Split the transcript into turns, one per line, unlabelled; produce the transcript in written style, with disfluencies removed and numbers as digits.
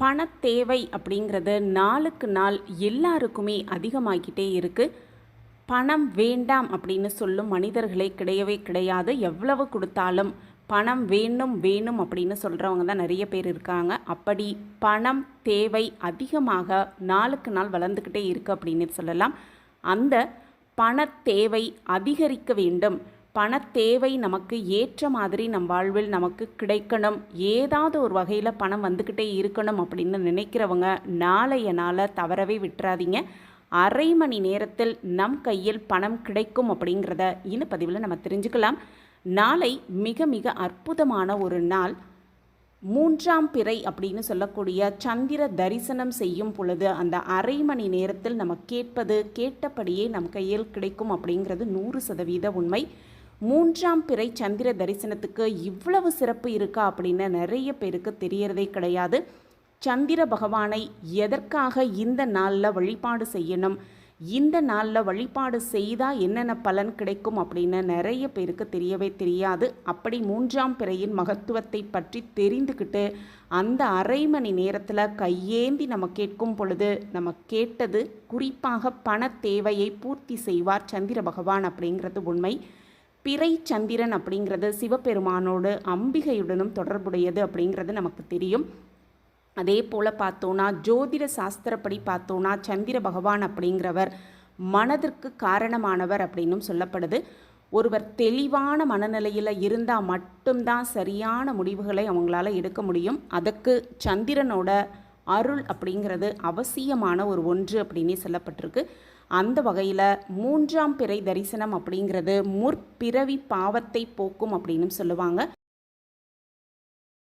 பணத்தேவை அப்படிங்கிறது நாளுக்கு நாள் எல்லாருக்குமே அதிகமாகிக்கிட்டே இருக்குது. பணம் வேண்டாம் அப்படின்னு சொல்லும் மனிதர்களே கிடையவே கிடையாது. எவ்வளவு கொடுத்தாலும் பணம் வேணும் வேணும் அப்படின்னு சொல்கிறவங்க தான் நிறைய பேர் இருக்காங்க. அப்படி பணம் தேவை அதிகமாக நாளுக்கு நாள் வளர்ந்துக்கிட்டே இருக்குது அப்படின்னு சொல்லலாம். அந்த பணத்தேவை அதிகரிக்க வேண்டும், பணத்தேவை நமக்கு ஏற்ற மாதிரி நம் வாழ்வில் நமக்கு கிடைக்கணும், ஏதாவது ஒரு வகையில் பணம் வந்துக்கிட்டே இருக்கணும் அப்படின்னு நினைக்கிறவங்க நாளைய நாளை தவறவே விட்டுறாதீங்க. அரை மணி நேரத்தில் நம் கையில் பணம் கிடைக்கும் அப்படிங்கிறத இந்த பதிவில் நம்ம தெரிஞ்சுக்கலாம். நாளை மிக மிக அற்புதமான ஒரு நாள். 3ஆம் பிறை அப்படின்னு சொல்லக்கூடிய சந்திர தரிசனம் செய்யும் பொழுது அந்த அரை மணி நேரத்தில் நம்ம கேட்டபடியே நம் கையில் கிடைக்கும் அப்படிங்கிறது 100% உண்மை. 3ஆம் பிறை சந்திர தரிசனத்துக்கு இவ்வளவு சிறப்பு இருக்கா அப்படின்னு நிறைய பேருக்கு தெரியறதே கிடையாது. சந்திர பகவானை எதற்காக இந்த நாளில் வழிபாடு செய்யணும், இந்த நாளில் வழிபாடு செய்தால் என்னென்ன பலன் கிடைக்கும் அப்படின்னு நிறைய பேருக்கு தெரியவே தெரியாது. அப்படி 3ஆம் பிறையின் மகத்துவத்தை பற்றி தெரிந்துக்கிட்டு அந்த அரை மணி நேரத்தில் கையேந்தி நம்ம கேட்கும் பொழுது நம்ம கேட்டது குறிப்பாக பண தேவையை பூர்த்தி செய்வார் சந்திர பகவான் அப்படிங்கிறது உண்மை. பிறை சந்திரன் அப்படிங்கிறது சிவபெருமானோடு அம்பிகையுடனும் தொடர்புடையது அப்படிங்கிறது நமக்கு தெரியும். அதே போல் பார்த்தோன்னா ஜோதிட சாஸ்திரப்படி பார்த்தோன்னா சந்திர பகவான் அப்படிங்கிறவர் மனதிற்கு காரணமானவர் அப்படின்னும் சொல்லப்படுது. ஒருவர் தெளிவான மனநிலையில் இருந்தால் மட்டும்தான் சரியான முடிவுகளை அவங்களால எடுக்க முடியும். அதற்கு சந்திரனோட அருள் அப்படிங்கிறது அவசியமான ஒரு ஒன்று அப்படின்னே சொல்லப்பட்டிருக்கு. அந்த வகையில் 3ஆம் பிறை தரிசனம் அப்படிங்கிறது முற்பிறவி பாவத்தை போக்கும் அப்படின்னு சொல்லுவாங்க.